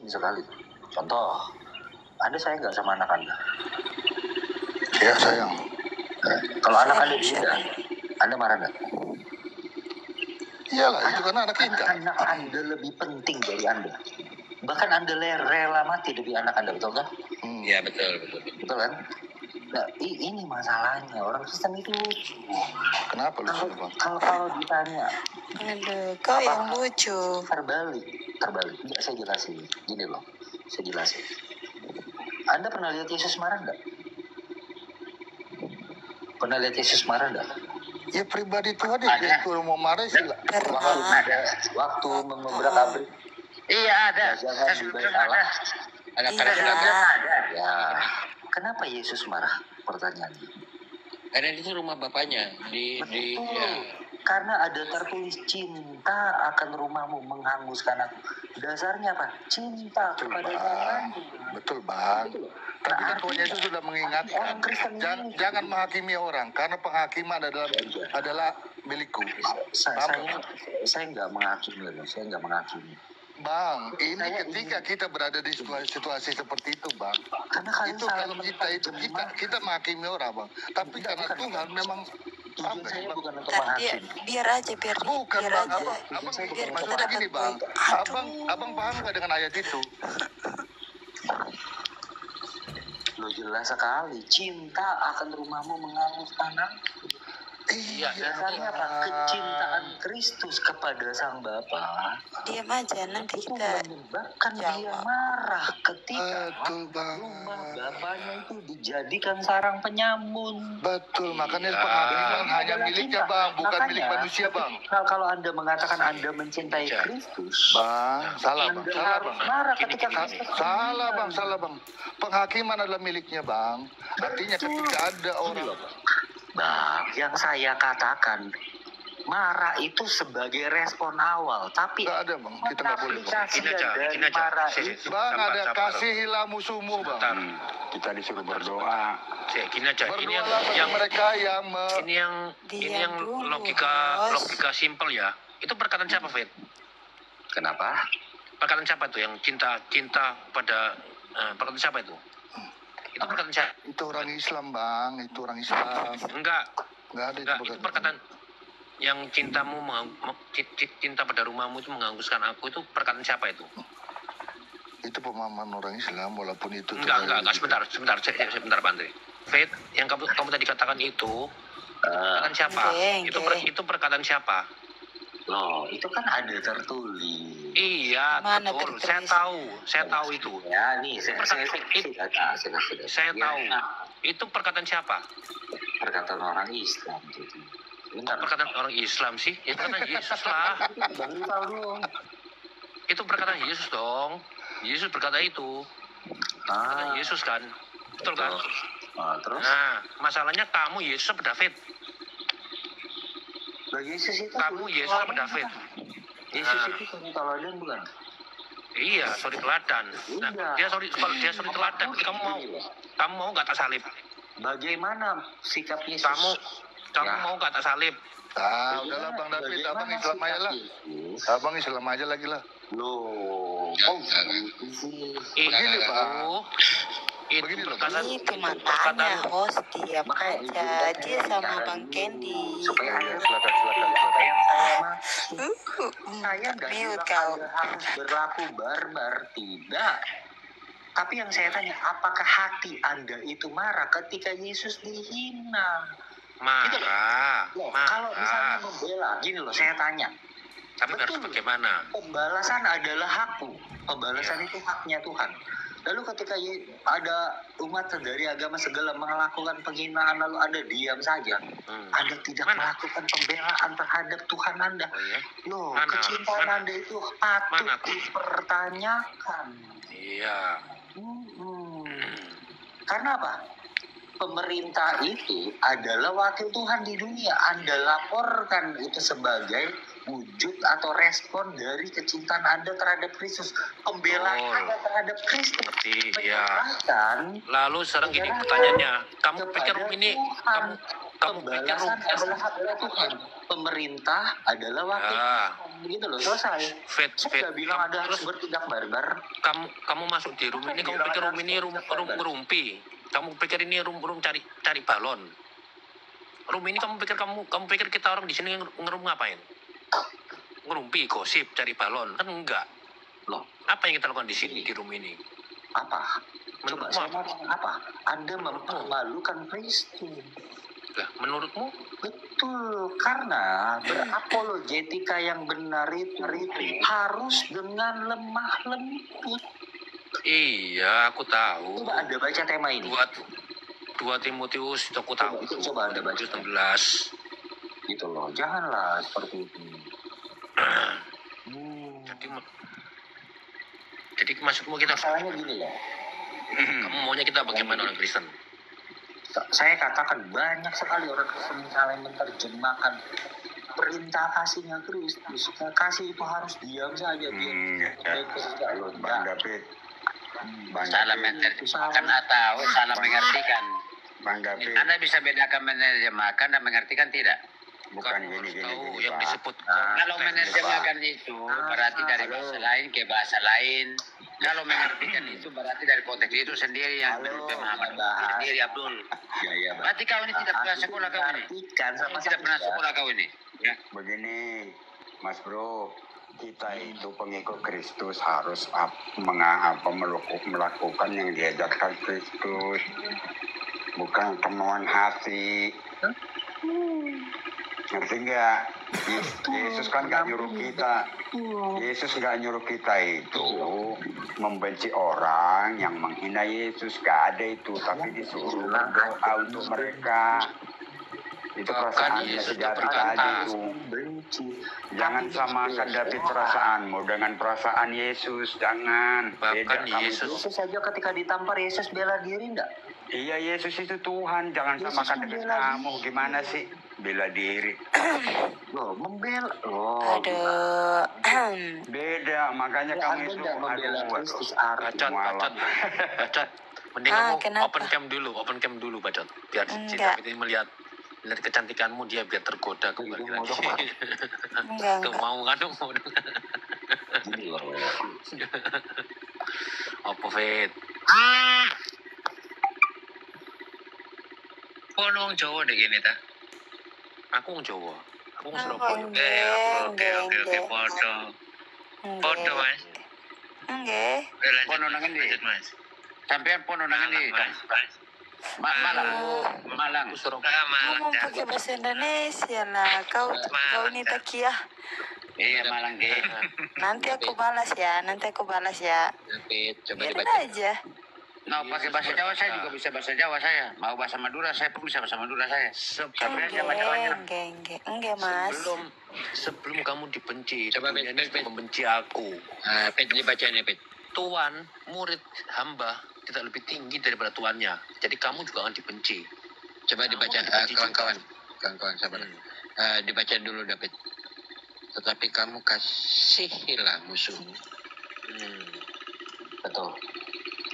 sekali. Contoh, Anda sayang nggak sama anak Anda? Ya sayang. Kalau anak Anda tidak, Anda marah nggak? Iyalah, itu kan anak kita. Anak Anda lebih penting dari Anda. Bahkan Anda rela mati demi anak Anda, betul kan? Iya, betul. Betul kan? Nah, ini masalahnya. Orang Kristen itu lucu. Kenapa lucu, Bang? Kalau ditanya, aduh, kau yang lucu. Terbalik. Nggak, saya jelasin. Gini loh, saya jelasin. Anda pernah lihat Yesus marah nggak? Pernah lihat Yesus marah nggak? Ya pribadi Tuhan dia kalau mau marah sih lah. Waktu membrak abrik. Iya, ada. Jangan Saya sudah dibaik bilang Allah. ada. Iya. Ya, kenapa Yesus marah? Pertanyaannya. Karena itu rumah bapaknya di ya. Karena ada tertulis cinta akan rumahmu menghanguskan aku. Dasarnya apa? Cinta kepada Tuhan. Betul, Bang. Tapi kan Tuhan Yesus sudah mengingatkan, jangan menghakimi orang, karena penghakiman adalah milikku. Saya nggak menghakimi. Bang, ini ketika kita berada di situasi seperti itu, Bang. Karena itu kalau kita menghakimi orang, Bang. Tapi karena Tuhan memang tujuan saya bukan untuk Ntar menghakimi. biar aja. Bukan, Bang. Aja. Abang Biar kita maksudnya gini, Bang. dapat Abang paham nggak dengan ayat itu? Lo jelas sekali. Cinta akan rumahmu menghanguskan aku. Iya, Dasarnya apa? Kecintaan Kristus kepada Sang Bapa. diam aja, nanti Itu kita menyebabkan dia marah ketika rumah Bapaknya itu dijadikan sarang penyamun. Betul, makanya penghakiman hanya miliknya, Bang, bukan milik manusia, Bang. Kalau Anda mengatakan Anda mencintai Kristus, Bang, salah, Bang. marah ketika Kristus. Salah, Bang. Penghakiman adalah miliknya, Bang. Artinya ketika ada orang, Bang, yang saya katakan marah itu sebagai respon awal, tapi nggak ada, Bang. Kita nggak boleh, Bang. Ini aja. marah itu. Bang, ada kasihilah musuhmu, Bang. Kita disuruh berdoa. Gini aja. Berdoalah bagi mereka yang ini yang logika simpel ya. Itu perkataan siapa, Fit? Kenapa? Perkataan siapa itu yang cinta pada perkataan siapa itu? Itu perkataan siapa? itu orang Islam, Bang. Itu orang Islam. Enggak, Nggak ada itu perkataan yang cinta pada rumahmu itu menghanguskan aku, itu perkataan siapa itu? Itu pemahaman orang Islam, walaupun itu Enggak, sebentar Pak Andre. Fit, yang kamu tadi katakan itu perkataan siapa? Itu perkataan siapa? Loh, itu kan ada tertulis. Iya, Mana betul. tertulis? Saya tahu itu. Ya, nih saya Saya tahu. Itu perkataan siapa? Perkataan orang Islam gitu. Perkataan orang Islam sih? Itu perkataan Yesus lah. Itu perkataan Yesus dong. Yesus berkata itu. Perkataan Yesus kan? Betul kan? Terus? Nah, masalahnya kamu Yesus apa David? Yesus itu Kamu Yesus apa David? Yesus itu suri teladan bukan? Iya, suri teladan. Nah, dia suri teladan. Kamu mau nggak tak salib? Bagaimana sikap Yesus? Kamu mau nggak tak salib? Udahlah, Bang David, Abang Islam aja lah. Abang Islam aja lagi lah. Loh, Begini, Bang. Itu itu makanya host diam aja. Dia sama Bang Candy. Silakan. Saya nggak Mute bilang kau. Anda harus berlaku barbar, tidak. Tapi yang saya tanya, apakah hati Anda itu marah ketika Yesus dihina? Marah. Kalau misalnya membela, gini loh, saya tanya. Tapi harus bagaimana? Pembalasan adalah hakku. Pembalasan itu haknya Tuhan. Lalu ketika ada umat dari agama segala melakukan penghinaan, lalu Anda diam saja. Anda tidak melakukan pembelaan terhadap Tuhan Anda. Loh, kecintaan Anda itu patut dipertanyakan. Iya. Karena apa? Pemerintah itu adalah wakil Tuhan di dunia. Anda laporkan itu sebagai wujud atau respon dari kecintaan Anda terhadap Kristus, pembelaan Anda terhadap Kristus. Iya. Lalu sekarang gini pertanyaannya, kamu pikir ini pembalasan adalah hak Tuhan. Pemerintah adalah wakil. Begitu loh, selesai. Saya nggak bilang ada harus bertindak barbar. Kamu masuk di room ini, kamu pikir room ini room ngerumpi. Kamu pikir ini room cari balon. Room ini kamu pikir kita orang di sini ngerum ngapain? Ngerumpi, gosip, cari balon. Kan enggak. Loh, apa yang kita lakukan di sini di room ini? Apa? Coba saya ngomong apa? Anda mempermalukan Kristus. Lah, menurutmu? Betul, karena berapologetika yang benar itu harus dengan lemah lembut. Iya, aku tahu. Coba Anda baca tema ini. 2 Timotius, itu aku tahu. Coba Anda baca 16. Gitu loh, janganlah seperti itu. Jadi maksudmu kita masalahnya gini ya. Kamu maunya kita bagaimana orang Kristen? Saya katakan banyak sekali orang Kristen saling menerjemahkan perintah kasihnya Kristus. Kasih itu harus diam saja. Bang David. Salah menerjemahkan atau salah mengertikan. Bang David. Anda bisa bedakan menerjemahkan dan mengertikan tidak? Bukan gini yang Pak. disebut. Kalau menerjemahkan itu berarti dari bahasa lain ke bahasa lain. Kalau mengertikan itu berarti dari konteks itu sendiri yang pemahaman sendiri, Abdul. Ya, berarti kau ini tidak pernah sekolah kau ini. Tidak pernah sekolah kau ini. Ya. Begini, Mas Bro, kita itu pengikut Kristus harus melakukan yang diajarkan Kristus, bukan kemauan hati. Ngerti nggak? Yesus kan nggak nyuruh kita. Yesus nggak nyuruh kita itu membenci orang yang menghina Yesus. Nggak ada itu, tapi disuruh berdoa untuk mereka. Itu perasaannya sejati aja itu. Jangan samakan David perasaanmu dengan perasaan Yesus. Jangan. Bahkan Yesus saja ketika ditampar Yesus bela diri enggak? Iya, Yesus itu Tuhan. Jangan samakan dengan kamu. Gimana sih? Bela diri. Loh, membela. Oh. Aduh. Beda, makanya kamu itu bacot. Mending kamu open cam dulu bacot. Biar si David ini melihat kecantikanmu, dia biar tergoda kembali lagi. Tuh mau kan mau. Apa Fit? Kok nong Jawa deh gini ta? Aku wong Jawa. Aku wong Surabaya. Oke, foto Mas. Nggih. Pono nang endi? Mas. Sampean pono nang endi? Malang. Surabaya. Ngomong pakai bahasa Indonesia lah. Kau ini takiah. Iya, Malang ge. Nanti aku balas ya. David, coba Biarin dibaca. aja. Nah, pakai bahasa Jawa saya juga bisa bahasa Jawa saya. Mau bahasa Madura saya pun bisa bahasa Madura saya. Enggak, Mas. Sebelum kamu dibenci, coba membenci aku. Pet dibaca nih, Pet. Tuan, murid hamba tidak lebih tinggi daripada tuannya. Jadi kamu juga akan dibenci. Coba dibaca kawan-kawan sabar. Dibaca dulu David. Tetapi kamu kasihilah musuhmu. Betul.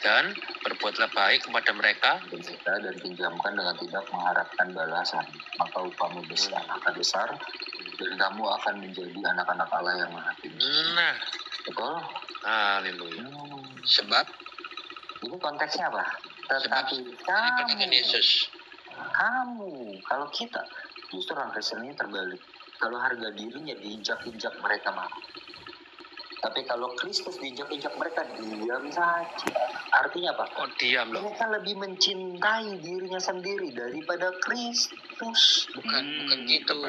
Dan berbuatlah baik kepada mereka dan pinjamkan dengan tidak mengharapkan balasan, maka upamu akan besar dan kamu akan menjadi anak-anak Allah yang maha tinggi. Nah, betul. Haleluya. Sebab ini konteksnya apa? Tetapi kamu Yesus. Kamu, kalau kita justru orang Kristen ini terbalik. Kalau harga dirinya diinjak-injak, mereka mau. Tapi kalau Kristus diinjak-injak, mereka diam saja. Artinya apa? Oh, diam loh. Mereka lebih mencintai dirinya sendiri daripada Kristus. Bukan gitu.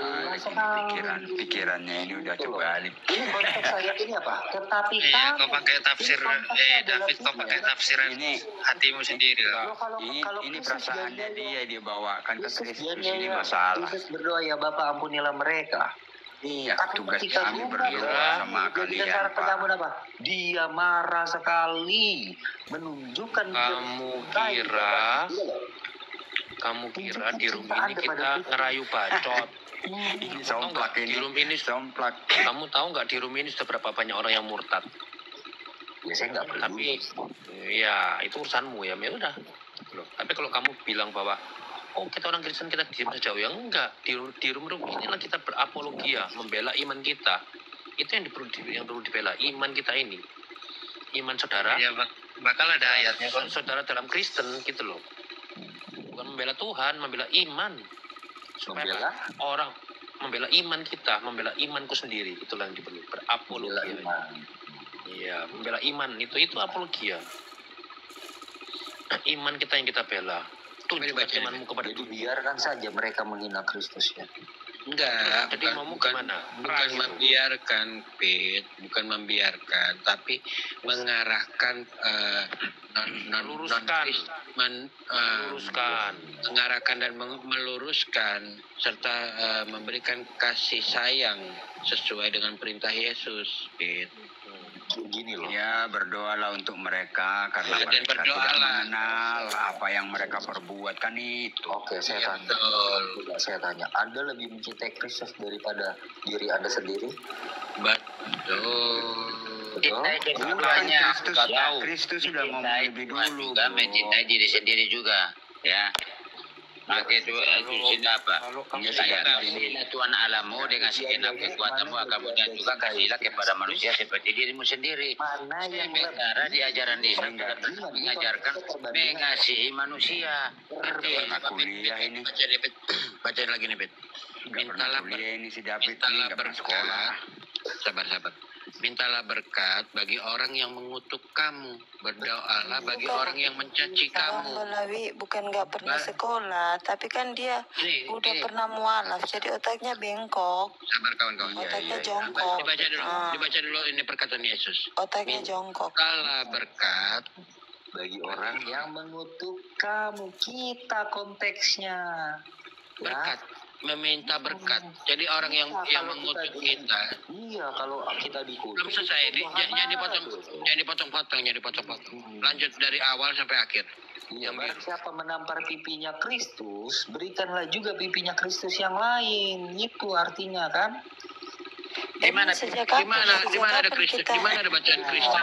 Pikirannya ini udah terbalik. Ini konteks ayat ini apa? Tetapi kau pakai tafsir David, kau pakai tafsiran ini hatimu sendiri lah. Ini perasaannya dia bawakan ke Kristus, ini masalah. Kristus berdoa, ya Bapa ampunilah mereka. Iya, tapi tugas ketika kami berdoa sama kalian, Pak. apa? Dia marah sekali, menunjukkan kamu kira di room ini kita ngerayu bacot. Ini somplak ini. Di room ini somplak. Kamu tahu nggak di room ini sudah berapa banyak orang yang murtad? Ya saya nggak perlu. Tapi ya itu urusanmu ya, udah. Loh, tapi kalau kamu bilang bahwa oh kita orang Kristen kita diam saja. Ya enggak, di room inilah kita berapologia, membela iman kita. Itu yang perlu dibela, iman kita ini. Iman saudara. Ya, bakal ada ayatnya kan. Saudara dalam Kristen gitu loh. Bukan membela Tuhan, membela iman. Supaya Membela? orang membela iman kita, membela imanku sendiri. Itulah yang diperlukan, berapologia. Iya, membela iman itu apologia. Iman kita yang kita bela. Tunjukkan imanmu kepada Jadi dunia. biarkan saja mereka menghina Kristus ya. Enggak, Jadi mau gimana? bukan membiarkan, Pit, bukan membiarkan, tapi mengarahkan, Meluruskan. Meluruskan. mengarahkan dan meluruskan serta memberikan kasih sayang sesuai dengan perintah Yesus, Pit. Gini loh. Ya, berdoalah untuk mereka karena Dan mereka tidak berdoalah. mengenal apa yang mereka perbuat kan itu. Oke, saya Iya, tanya. betul. Saya tanya, Anda lebih mencintai Kristus daripada diri Anda sendiri? Betul. Betul? Keduanya Kristus, nggak tahu. Kristus sudah mau Mencintai lebih Tuhan dulu. juga, Bro. mencintai diri sendiri juga, ya. Maka itu sini apa? Sayangilah Tuhan Alamu dengan segenap kekuatanmu, akamu dan juga kasihilah kepada manusia seperti dirimu sendiri. Mana yang Sementara di ajaran Islam mengajarkan mengasihi manusia. Pernah kuliah ini. Baca lagi nih, Bet. Nggak pernah Mintalah kuliah ini si David ini, mintalah nggak pernah berkat. sekolah. Sabar. Mintalah berkat bagi orang yang mengutuk kamu. Berdoalah bagi Bukan. orang yang mencaci kamu. Melawi bukan nggak pernah sekolah, tapi kan dia udah pernah mualaf, jadi otaknya bengkok, Sabar kawan-kawan. otaknya jongkok. Dibaca dulu ini perkataan Yesus. Otaknya jongkok. Mintalah berkat bagi orang yang mengutuk kamu? Kita konteksnya. berkat, meminta berkat. Jadi orang yang mengutuk kita. Iya, kalau kita dikutuk. Belum selesai, jangan dipotong-potong. Lanjut dari awal sampai akhir. Iya, barang siapa menampar pipinya Kristus, berikanlah juga pipinya Kristus yang lain. Itu artinya kan? Gimana Sejak ada kapan Kristus? kita- Gimana ada bacaan Kristus?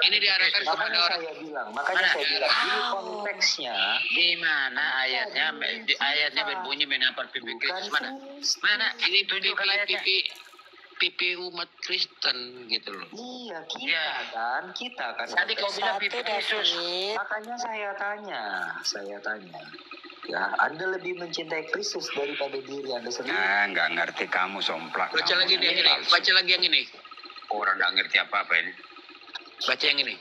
Ini diarahkan kepada orang. Makanya saya bilang, ini konteksnya Di mana ayatnya berbunyi menampar pipi Kristus? Mana? Ini pipi umat Kristen gitu loh. Iya, Iya. kita kan. Tadi kau bilang Satu, pipi Kristus. David. Makanya saya tanya. Ya, Anda lebih mencintai Kristus daripada diri Anda sendiri. Nah, nggak ngerti kamu somplak. Baca kamu lagi ini yang ini. palsu. Baca lagi yang ini. Orang nggak ngerti apa-apa ini. Baca yang ini.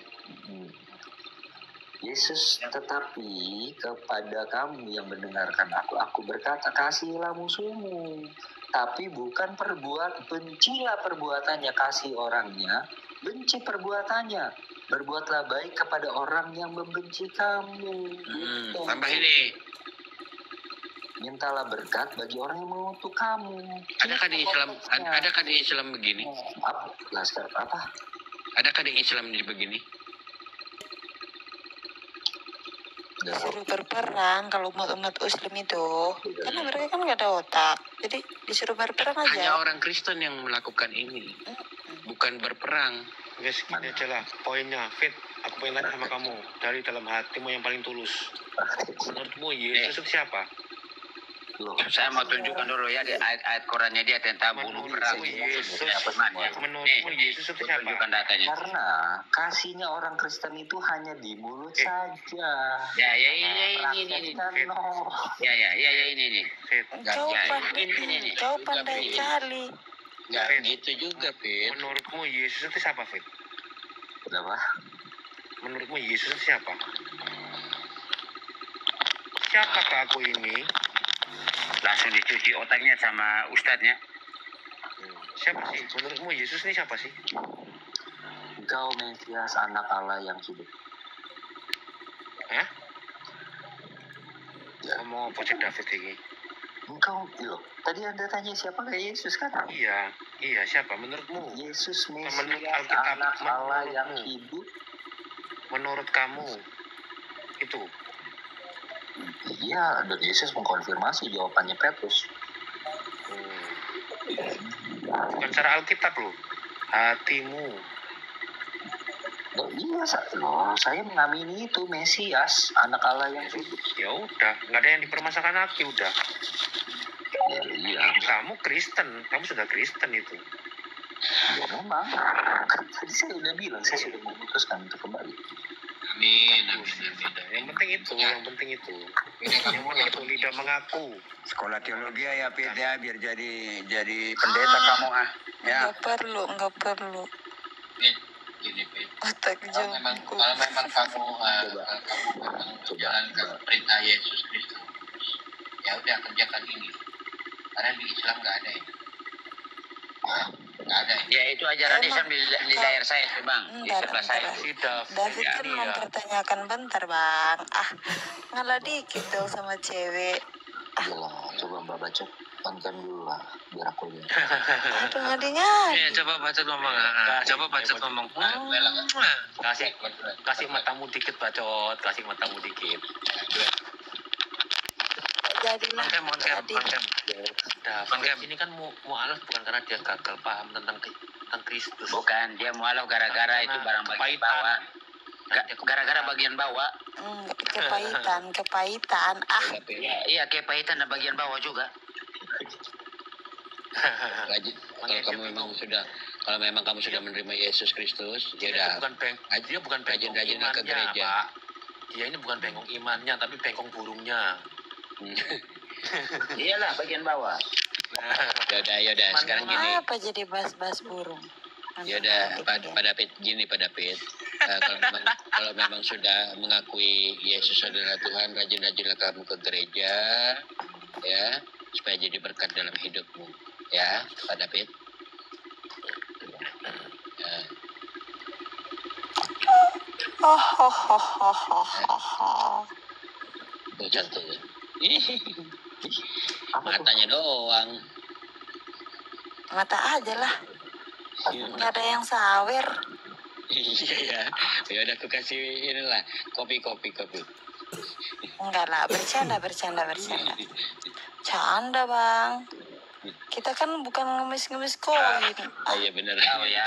Yesus tetapi kepada kamu yang mendengarkan aku berkata, kasihilah musuhmu. Tapi bukan bencilah perbuatannya, kasih orangnya, benci perbuatannya. Berbuatlah baik kepada orang yang membenci kamu. Gitu. Tambah ini. Mintalah berkat bagi orang yang mengutuk kamu. Adakah di Islam begini? Apa? Laskar apa? Adakah di Islam begini? Disuruh berperang kalau umat Muslim itu, karena mereka kan nggak ada otak, jadi disuruh berperang Hanya aja. orang Kristen yang melakukan ini, bukan berperang. Guys, gini aja lah poinnya. Fit, aku pengen tanya sama kamu dari dalam hatimu yang paling tulus. Menurutmu Yesus itu siapa? Loh, Saya mau tunjukkan dulu ya di ayat Qurannya dia tentang bunuh perang. Yesus, menurutmu Yesus itu siapa? Tunjukkan datanya. karena kasihnya orang Kristen itu hanya di mulut saja. Ya ini. Praktekkan, no. Ya ini. Fit, Jauh pandai sekali. Enggak gitu juga, Fit. menurutmu Yesus itu siapa, Fit? Kenapa? Menurutmu Yesus itu siapa? Siapakah aku ini? Langsung dicuci otaknya sama ustadznya. Siapa sih? Menurutmu Yesus ini siapa sih? Engkau Mesias, anak Allah yang hidup. Hah? Kamu pocek David ini? Engkau, loh, tadi Anda tanya siapa kayak Yesus kan? Iya, siapa? Menurutmu? Yesus Menurut Mesias, Alkitab, anak Allah yang menurutmu. hidup. Menurut kamu itu? Iya, dan Yesus mengkonfirmasi jawabannya Petrus. Bukan secara Alkitab loh. Hatimu. Iya, saya mengamini itu Mesias, anak Allah yang hidup. Ya udah, nggak ada yang dipermasalahkan lagi udah. Ya, iya. Kamu Kristen, kamu sudah Kristen itu. Ya memang. Tadi saya udah bilang, saya sudah memutuskan untuk kembali. Amin. Yang penting itu, yang penting itu. Yang penting itu lidah mengaku. Sekolah teologi ya Pit ya, biar jadi pendeta kamu ya. Nggak perlu. Gini, Pit. Otak Kalau memang kamu menjalankan perintah Yesus Kristus, ya udah kerjakan ini. Karena di Islam nggak ada ini. Nggak ada. Ya itu ajaran Islam di layar saya tuh Bang, di sebelah saya. David kan mempertanyakan bentar Bang. Ngalah dikit dong sama cewek. Yalah, coba Mbak baca pantan dulu lah, biar aku lihat. Aduh ngadinya. Ya, coba baca ngomong. Coba baca ngomong. Kasih matamu dikit bacot, kasih matamu dikit. Jadilah. Konkem. Ini kan mu'alaf bukan karena dia gagal paham tentang Kristus. Bukan, dia mualaf gara-gara itu barang bagian bawah. Gara-gara bagian bawah. Kepahitan. Iya, kepahitan dan bagian bawah juga. Kalau memang kamu sudah menerima Yesus Kristus, dia bukan bengkong imannya, ke gereja. Pak. Dia ini bukan bengkong imannya, tapi bengkong burungnya. Iyalah bagian bawah. Yaudah. Sekarang gini. Apa jadi bahas-bahas burung? Yaudah, pada Pit. Kalau memang sudah mengakui Yesus adalah Tuhan, rajin-rajinlah kamu ke gereja, ya, supaya jadi berkat dalam hidupmu, ya, pada Pit. Ya. Cantik ya. Matanya doang. Mata aja lah. Nggak ada yang sawer. Iya ya. Ya udah aku kasih inilah kopi. Enggak lah, bercanda. Canda Bang. Kita kan bukan ngemis-ngemis koin. Iya bener.